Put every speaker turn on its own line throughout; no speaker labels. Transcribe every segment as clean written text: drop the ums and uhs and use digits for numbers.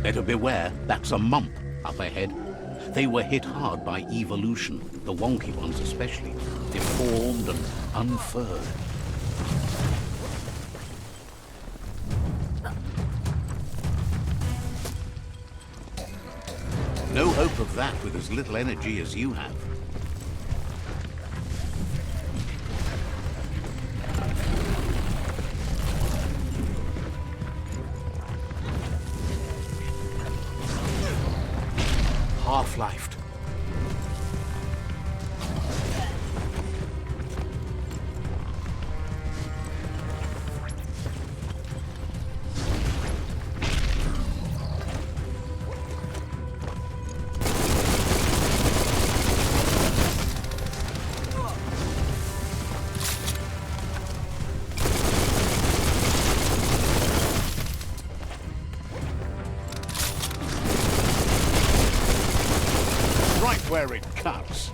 Better beware, that's a mump up ahead. They were hit hard by evolution, the wonky ones especially, deformed and unfurred. No hope of that with as little energy as you have. Half-lifed. Where it cuts.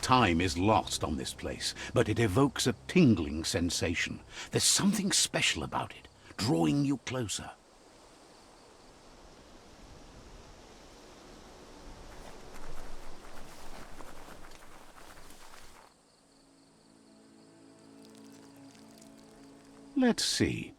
Time is lost on this place, but it evokes a tingling sensation. There's something special about it, drawing you closer. Let's see.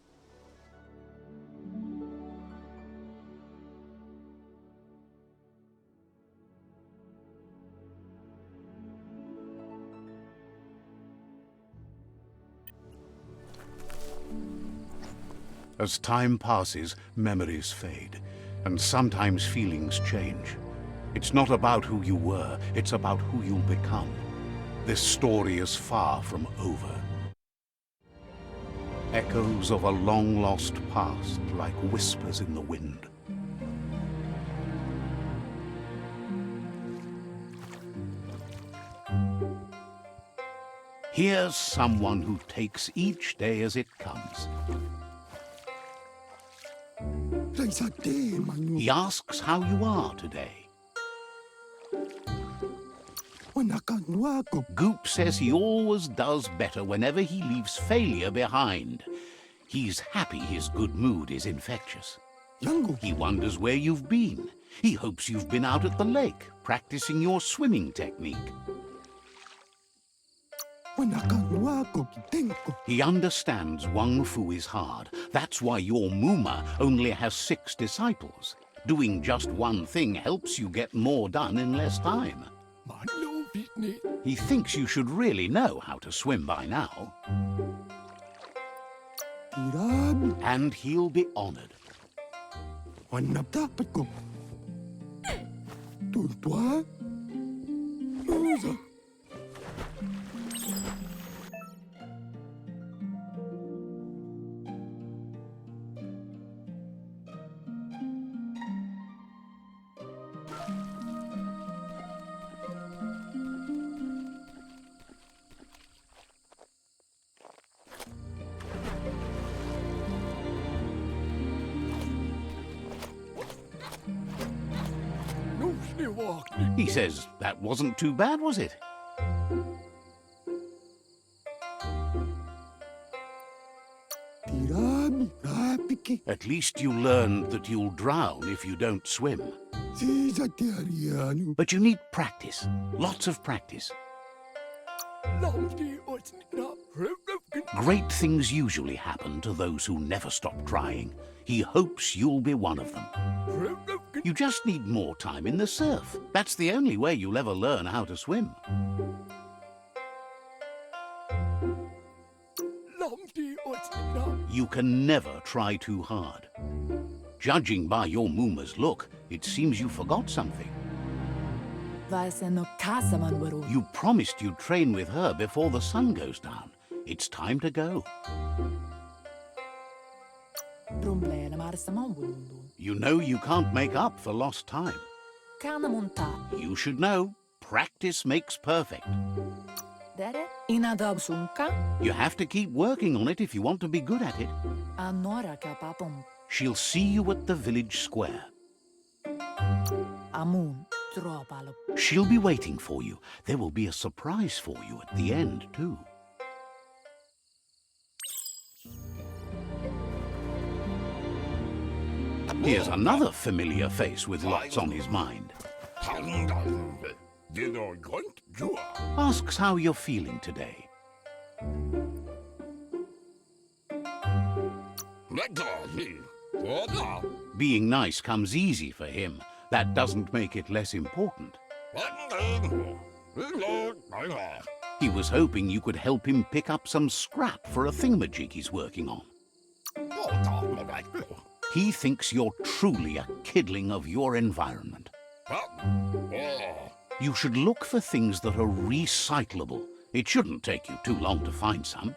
As time passes, memories fade, and sometimes feelings change. It's not about who you were, it's about who you'll become. This story is far from over. Echoes of a long-lost past, like whispers in the wind. Here's someone who takes each day as it comes. He asks how you are today. Goop says he always does better whenever he leaves failure behind. He's happy his good mood is infectious. He wonders where you've been. He hopes you've been out at the lake, practicing your swimming technique. He understands Wang Fu is hard. That's why your Mooma only has 6 disciples. Doing just one thing helps you get more done in less time. He thinks you should really know how to swim by now. And he'll be honored. He says, that wasn't too bad, was it? At least you learned that you'll drown if you don't swim. But you need practice, lots of practice. Great things usually happen to those who never stop trying. He hopes you'll be one of them. You just need more time in the surf. That's the only way you'll ever learn how to swim. You can never try too hard. Judging by your Mooma's look, it seems you forgot something. You promised you'd train with her before the sun goes down. It's time to go. You know you can't make up for lost time. You should know, practice makes perfect. You have to keep working on it if you want to be good at it. She'll see you at the village square. She'll be waiting for you. There will be a surprise for you at the end, too. Here's another familiar face with lots on his mind. Asks how you're feeling today. Being nice comes easy for him. That doesn't make it less important. He was hoping you could help him pick up some scrap for a thingamajig he's working on. He thinks you're truly a kidling of your environment. You should look for things that are recyclable. It shouldn't take you too long to find some.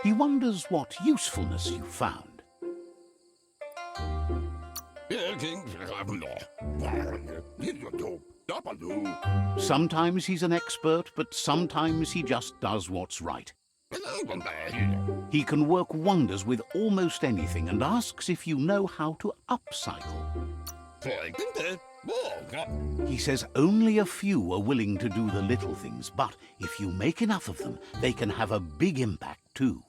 He wonders what usefulness you found. Sometimes he's an expert, but sometimes he just does what's right. He can work wonders with almost anything and asks if you know how to upcycle. He says only a few are willing to do the little things, but if you make enough of them, they can have a big impact too.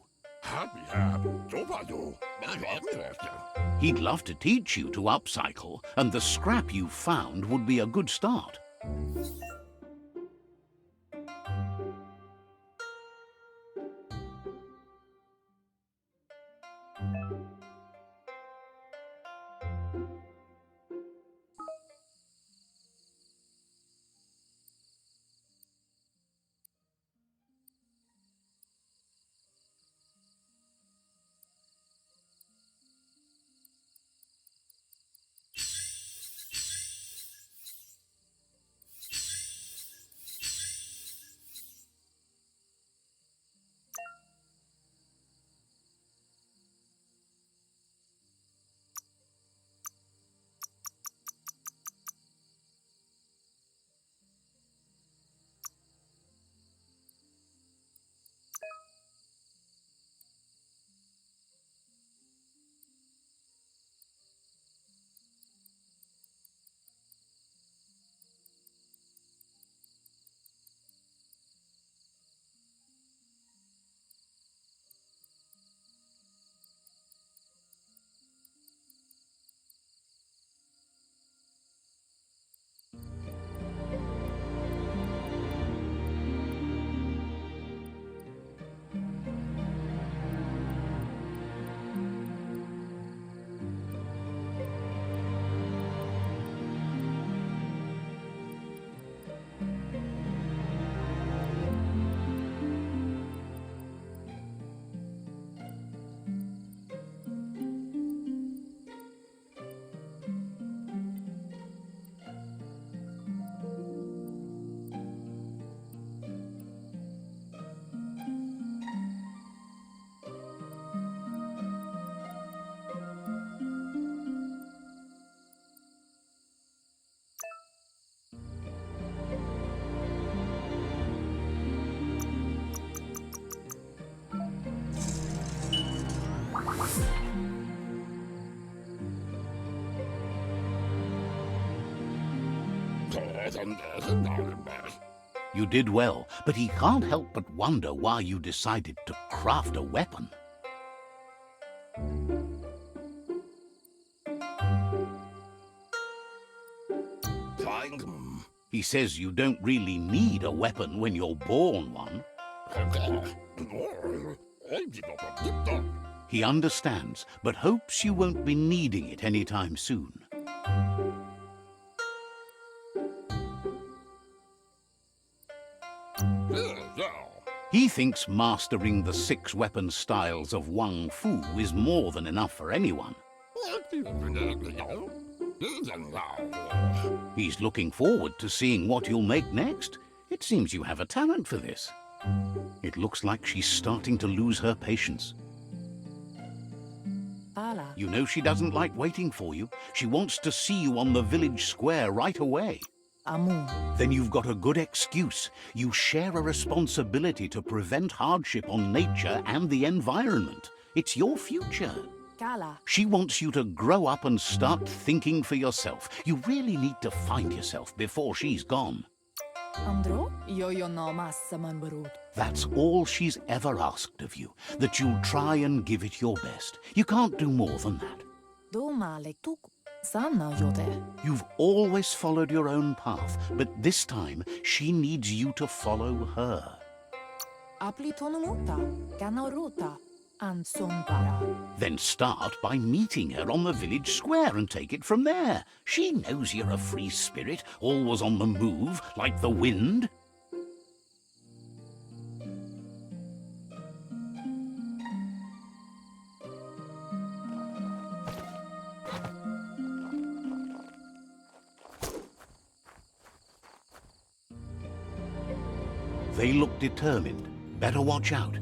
He'd love to teach you to upcycle, and the scrap you found would be a good start. You did well, but he can't help but wonder why you decided to craft a weapon. He says you don't really need a weapon when you're born one. He understands, but hopes you won't be needing it anytime soon. He thinks mastering the 6 weapon styles of Wang Fu is more than enough for anyone. He's looking forward to seeing what you'll make next. It seems you have a talent for this. It looks like she's starting to lose her patience. You know she doesn't like waiting for you. She wants to see you on the village square right away. Then you've got a good excuse. You share a responsibility to prevent hardship on nature and the environment. It's your future. She wants you to grow up and start thinking for yourself. You really need to find yourself before she's gone. That's all she's ever asked of you, that you'll try and give it your best. You can't do more than that. You've always followed your own path, but this time she needs you to follow her. Then start by meeting her on the village square and take it from there. She knows you're a free spirit, always on the move, like the wind. They look determined. Better watch out.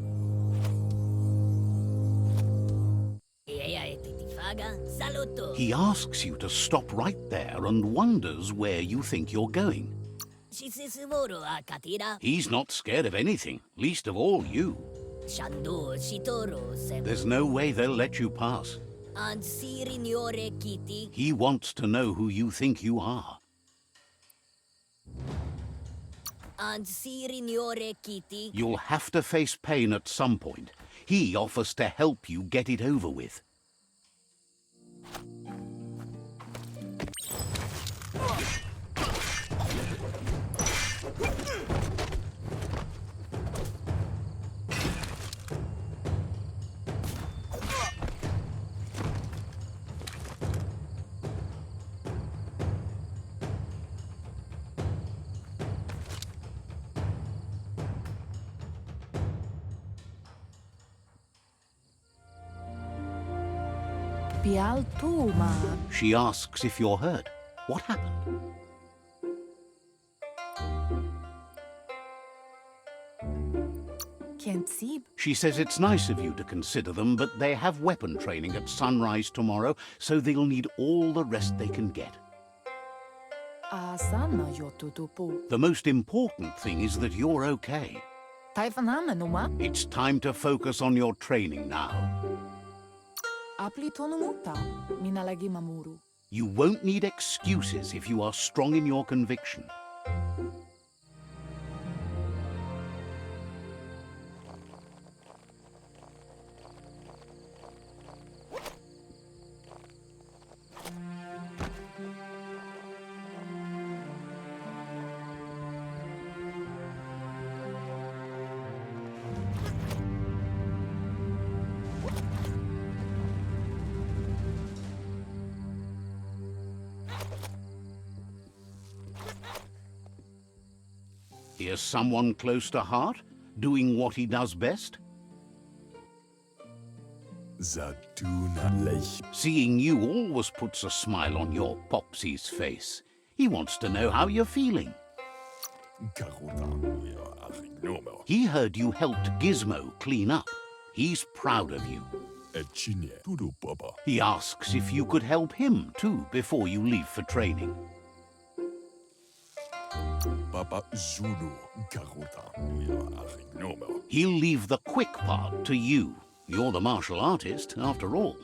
He asks you to stop right there and wonders where you think you're going. He's not scared of anything, least of all you. There's no way they'll let you pass. He wants to know who you think you are. You'll have to face pain at some point. He offers to help you get it over with. She asks if you're hurt. What happened? She says it's nice of you to consider them, but they have weapon training at sunrise tomorrow, so they'll need all the rest they can get. The most important thing is that you're okay. It's time to focus on your training now. You won't need excuses if you are strong in your conviction. Here's someone close to heart, doing what he does best. Seeing you always puts a smile on your Popsy's face. He wants to know how you're feeling. He heard you helped Gizmo clean up. He's proud of you. He asks if you could help him too before you leave for training. He'll leave the quick part to you. You're the martial artist, after all.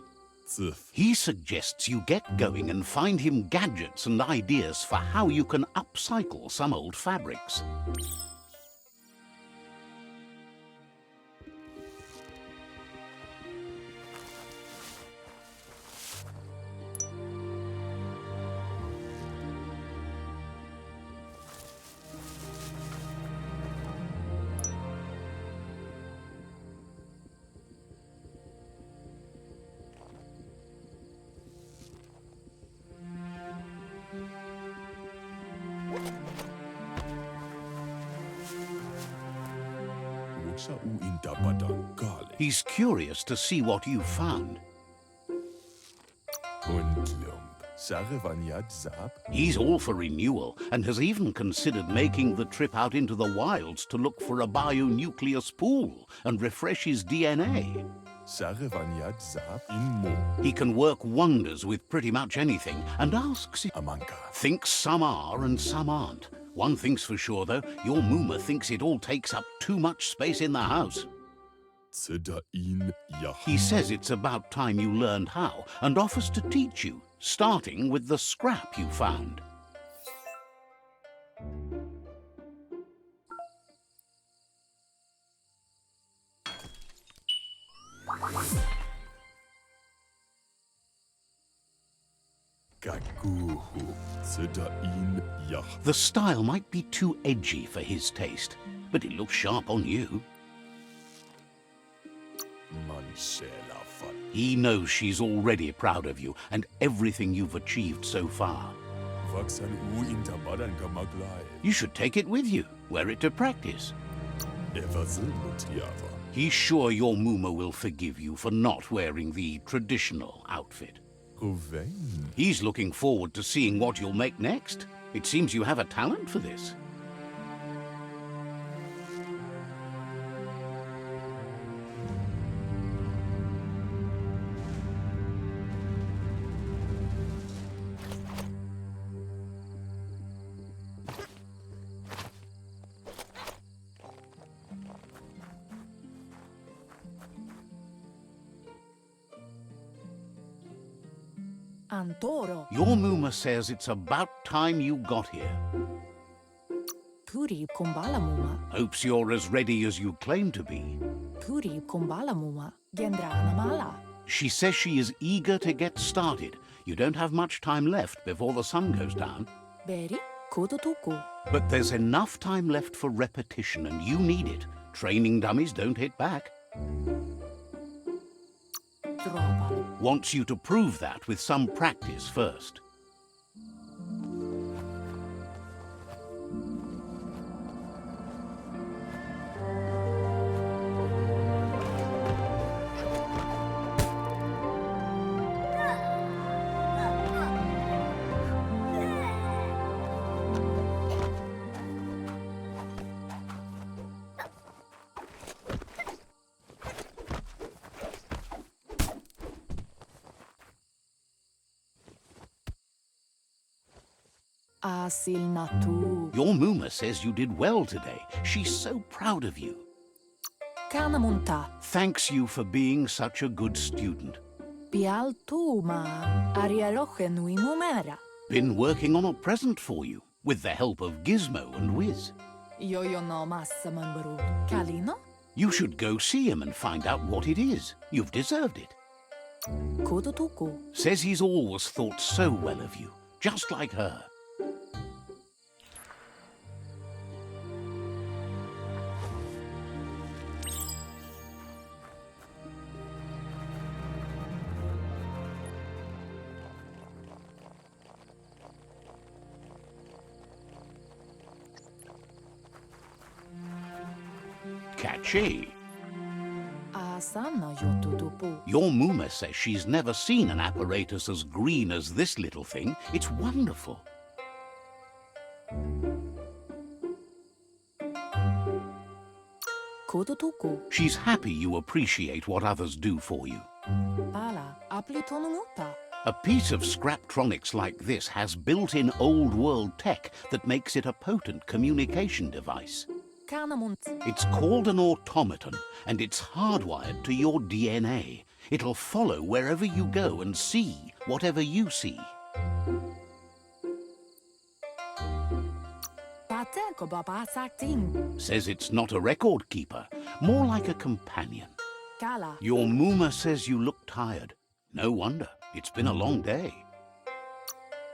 He suggests you get going and find him gadgets and ideas for how you can upcycle some old fabrics. He's curious to see what you've found. He's all for renewal and has even considered making the trip out into the wilds to look for a bionucleus pool and refresh his DNA. He can work wonders with pretty much anything and asks thinks some are and some aren't. One thing's for sure, though, your Mooma thinks it all takes up too much space in the house. He says it's about time you learned how and offers to teach you, starting with the scrap you found. The style might be too edgy for his taste, but it looks sharp on you. He knows she's already proud of you and everything you've achieved so far. You should take it with you, wear it to practice. He's sure your Mooma will forgive you for not wearing the traditional outfit. He's looking forward to seeing what you'll make next. It seems you have a talent for this.
Antoro.
Your Mooma says it's about time you got here.
Turi kumbala Mooma.
Hopes you're as ready as you claim to be.
Turi kumbala Mooma. Gendra anamala.
She says she is eager to get started. You don't have much time left before the sun goes down.
Beri kututuku.
But there's enough time left for repetition, and you need it. Training dummies don't hit back.
Dropal.
Wants you to prove that with some practice first.
Asil natu.
Your Mooma says you did well today. She's so proud of you.
Kanamunta.
Thanks you for being such a good student.
Pial tuma. Arialoche nui numera.
Been working on a present for you, with the help of Gizmo and Wiz.
Yo no massa manbarut. Kalino?
You should go see him and find out what it is. You've deserved it.
Kututuku.
Says he's always thought so well of you, just like her. Catchy.
Asana yotutupu.
Your Mooma says she's never seen an apparatus as green as this little thing. It's wonderful.
Kututuku.
She's happy you appreciate what others do for you.
Pala aplitonumuta.
A piece of Scraptronics like this has built-in old-world tech that makes it a potent communication device.
Kanamunt.
It's called an automaton, and it's hardwired to your DNA. It'll follow wherever you go and see whatever you see.
Pateko baba sakting.
Says it's not a record keeper, more like a companion.
Kala.
Your Mooma says you look tired. No wonder, it's been a long day.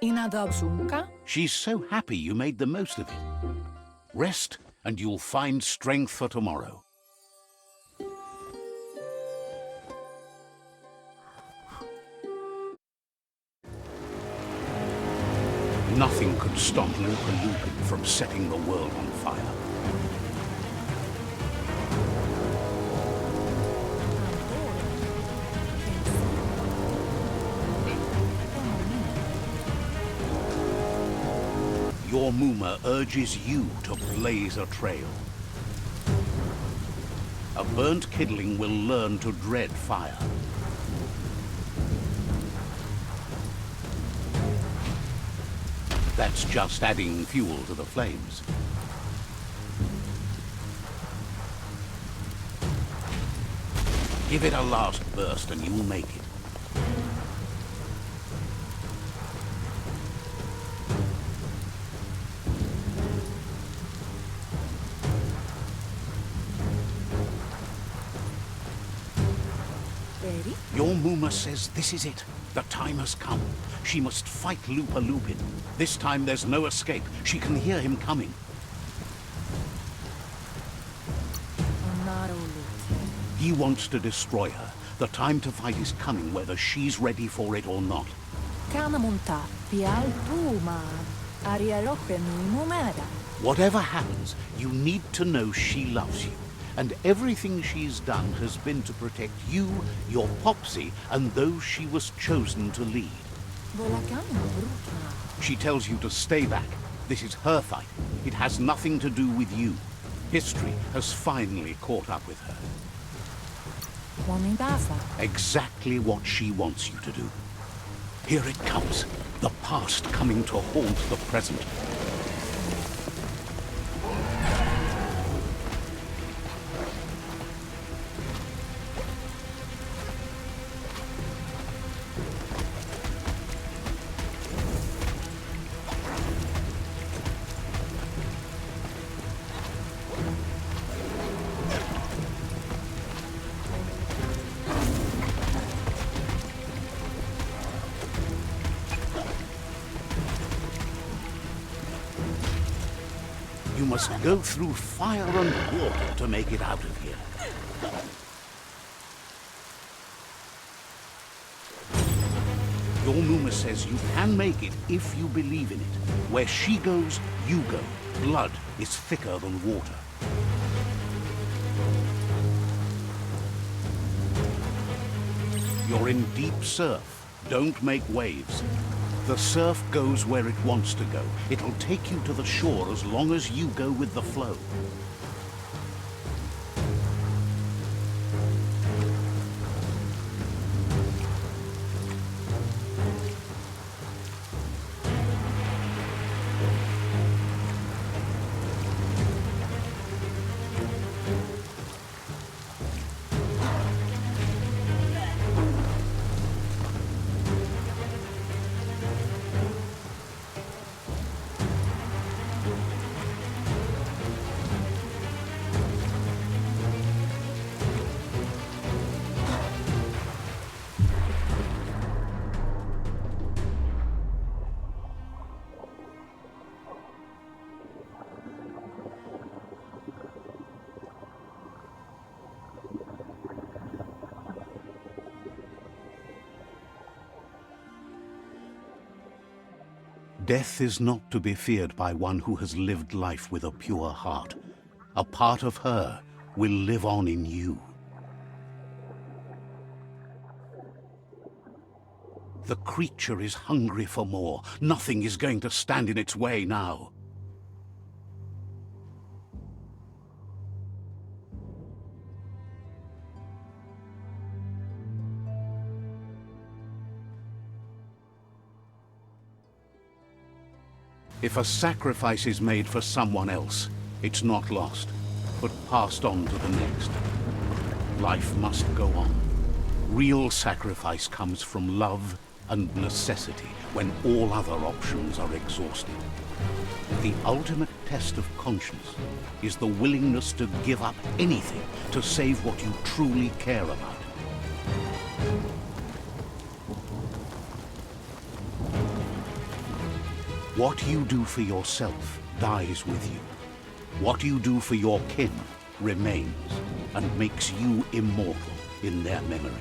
Inadabsunka.
She's so happy you made the most of it. Rest, and you'll find strength for tomorrow. Nothing could stop Lupin from setting the world on fire. Your Mooma urges you to blaze a trail. A burnt kidling will learn to dread fire. That's just adding fuel to the flames. Give it a last burst and you'll make it.
Ready?
Your Mooma says this is it. The time has come. She must fight Lupin. This time there's no escape. She can hear him coming. He wants to destroy her. The time to fight is coming, whether she's ready for it or not.
Kanamunta. Pial puma. Arialochenu mumera.
Whatever happens, you need to know she loves you. And everything she's done has been to protect you, your Popsy, and those she was chosen to lead. She tells you to stay back. This is her fight. It has nothing to do with you. History has finally caught up with her. Exactly what she wants you to do. Here it comes. The past coming to haunt the present. You must go through fire and water to make it out of here. Your Mooma says you can make it if you believe in it. Where she goes, you go. Blood is thicker than water. You're in deep surf. Don't make waves. The surf goes where it wants to go. It'll take you to the shore as long as you go with the flow. Death is not to be feared by one who has lived life with a pure heart. A part of her will live on in you. The creature is hungry for more. Nothing is going to stand in its way now. If a sacrifice is made for someone else, It's not lost, but passed on to the next. Life must go on. Real sacrifice comes from love and necessity when all other options are exhausted. The ultimate test of conscience is the willingness to give up anything to save what you truly care about. What you do for yourself dies with you. What you do for your kin remains and makes you immortal in their memory.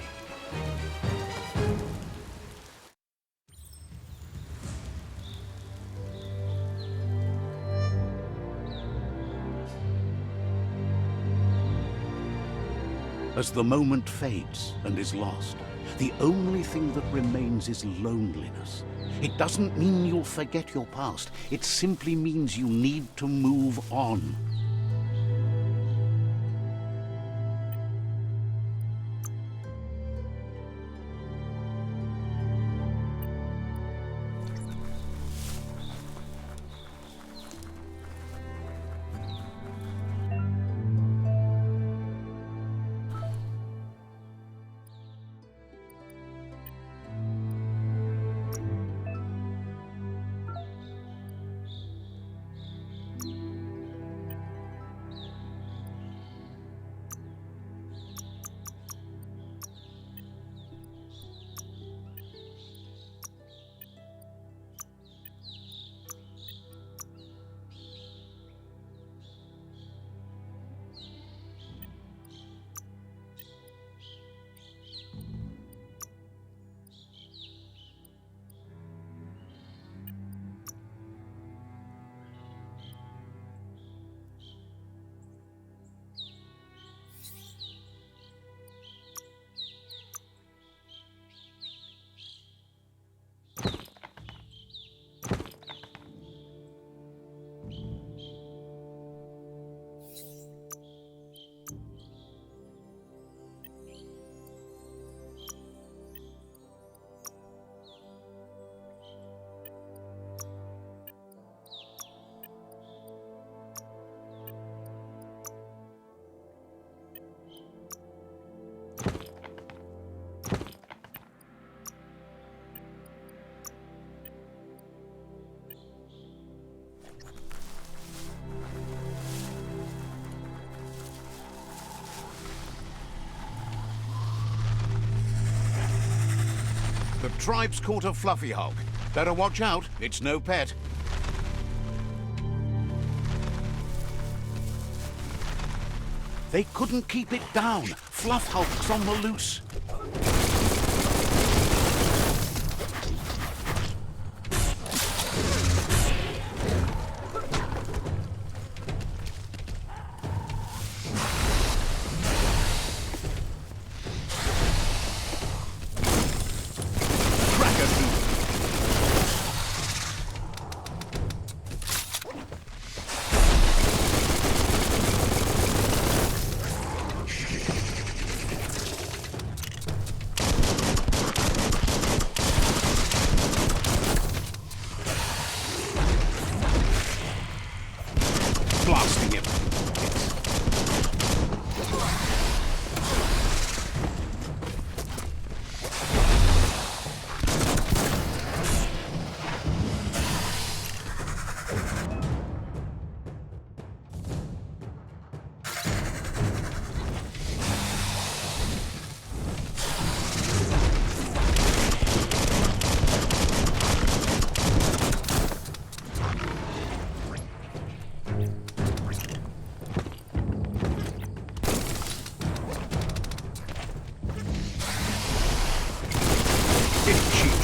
As the moment fades and is lost, the only thing that remains is loneliness. It doesn't mean you'll forget your past. It simply means you need to move on. The tribe's caught a fluffy hulk. Better watch out, it's no pet. They couldn't keep it down. Fluff hulk's on the loose. Blasting him.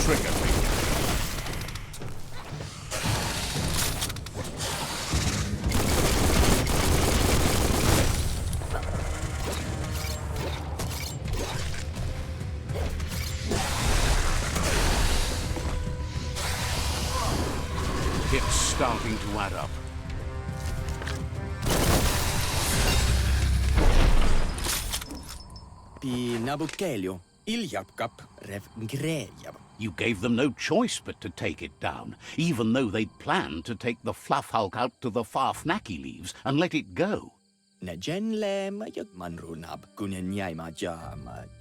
Trigger me. It's starting to add up.
Pi nabukelio, iljapkap rev grejav.
You gave them no choice but to take it down, even though they'd planned to take the fluff hulk out to the Farfnaki leaves and let it go.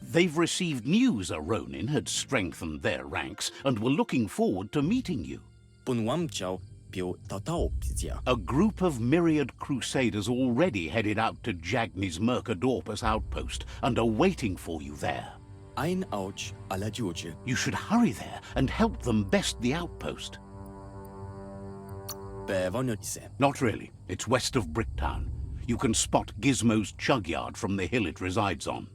They've received news a Ronin had strengthened their ranks and were looking forward to meeting you. A group of myriad crusaders already headed out to Jagni's Mercadorpus outpost and are waiting for you there. You should hurry there and help them best the outpost. Not really. It's west of Bricktown. You can spot Gizmo's chug yard from the hill it resides on.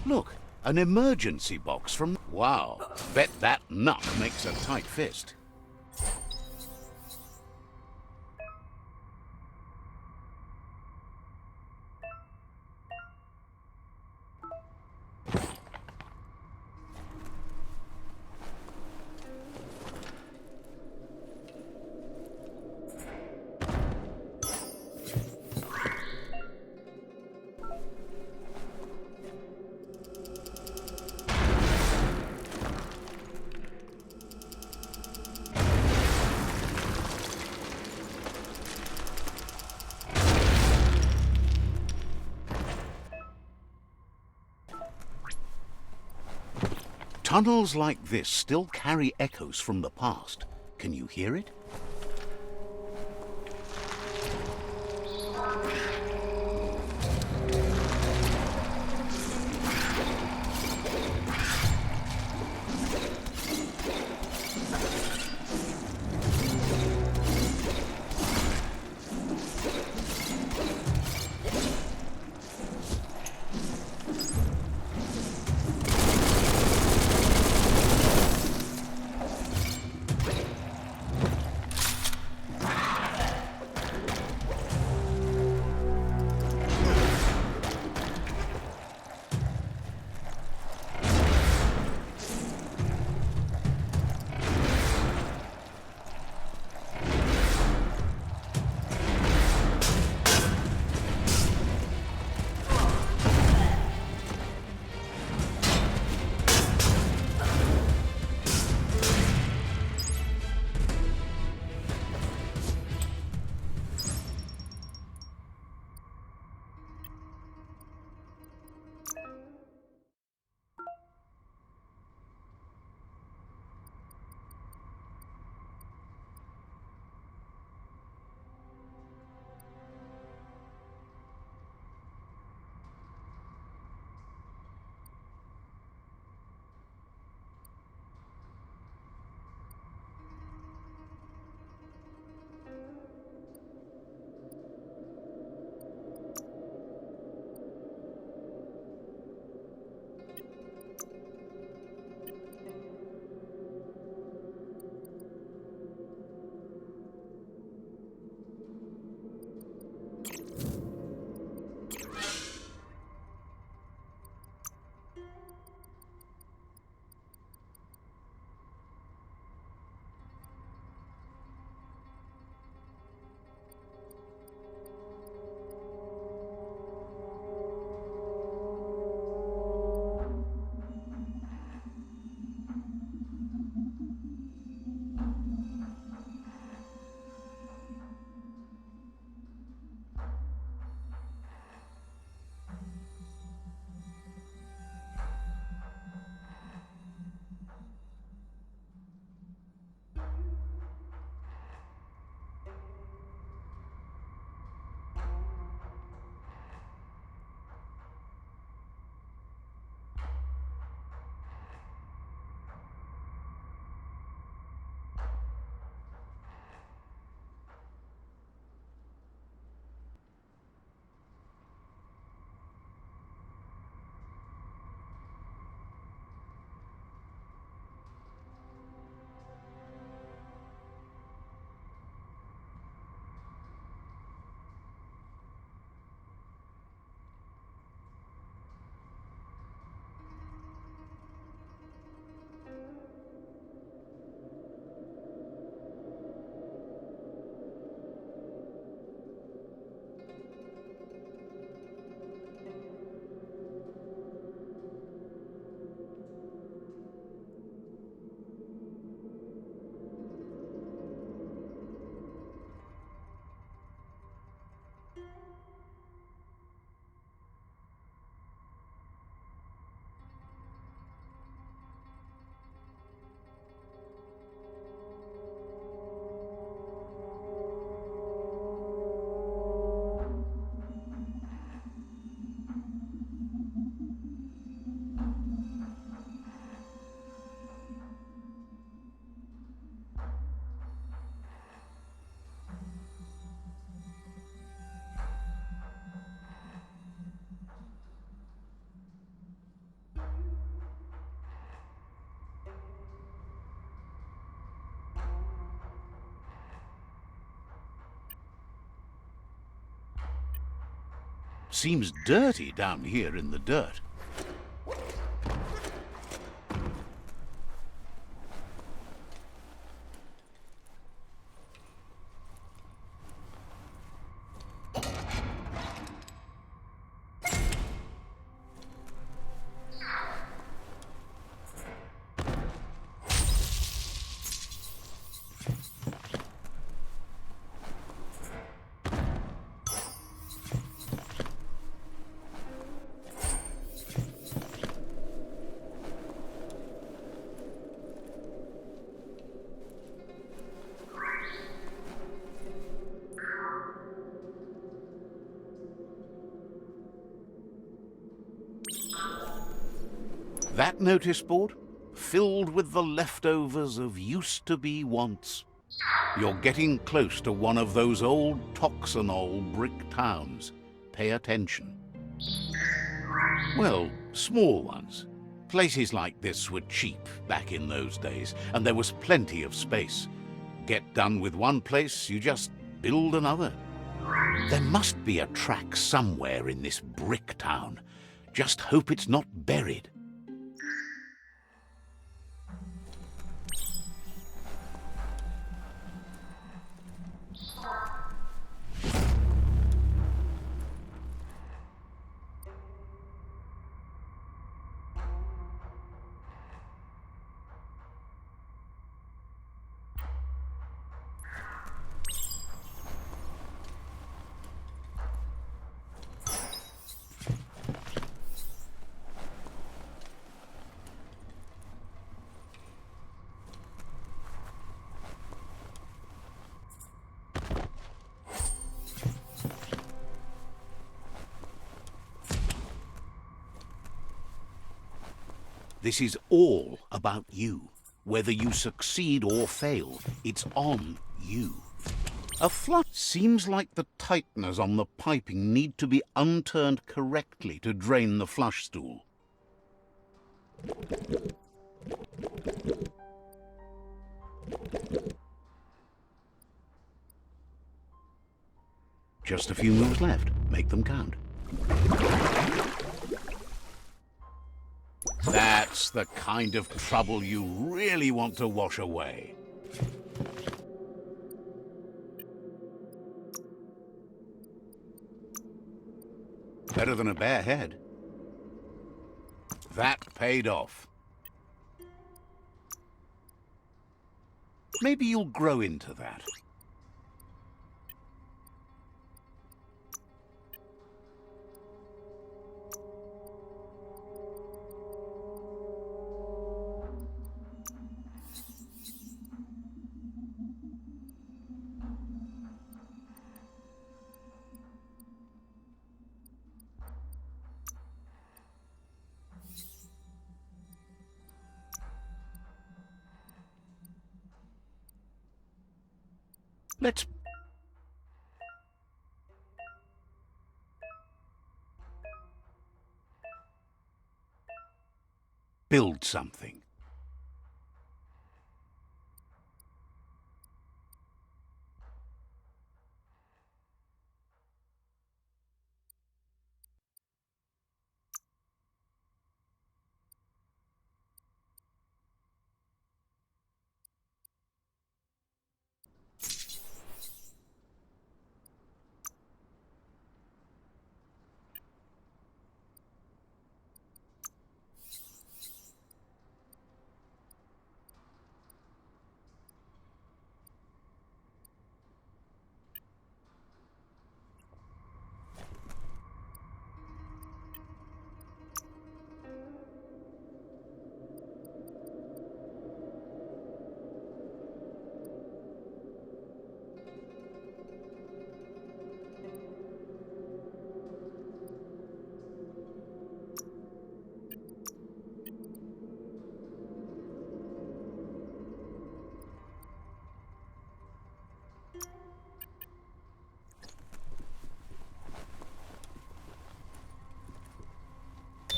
Look, an emergency box from... Wow, bet that nut makes a tight fist. Tunnels like this still carry echoes from the past. Can you hear it? Seems dirty down here in the dirt. That notice board? Filled with the leftovers of used-to-be wants. You're getting close to one of those old Toxanol brick towns. Pay attention. Well, small ones. Places like this were cheap back in those days, and there was plenty of space. Get done with one place, you just build another. There must be a track somewhere in this brick town. Just hope it's not buried. This is all about you. Whether you succeed or fail, it's on you. A flush seems like the tighteners on the piping need to be unturned correctly to drain the flush stool. Just a few moves left. Make them count. That's the kind of trouble you really want to wash away. Better than a bare head. That paid off. Maybe you'll grow into that. Let's build something.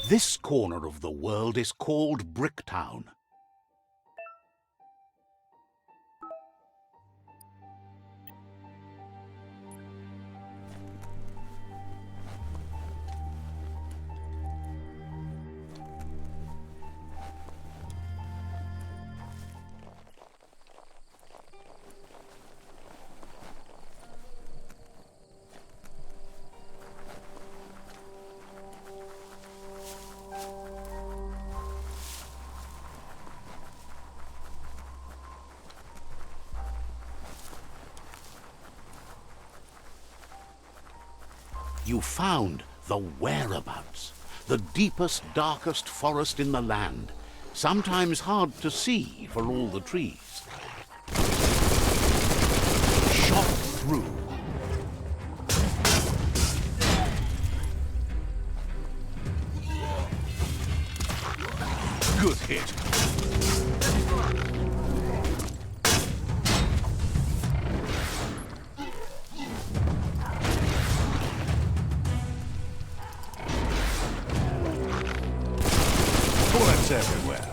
This corner of the world is called Bricktown. You found the whereabouts. The deepest, darkest forest in the land. Sometimes hard to see for all the trees. Shot through. Good hit. Bullets everywhere.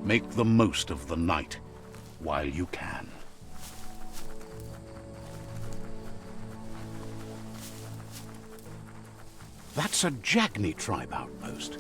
Make the most of the night while you can. That's a Jagni tribe outpost.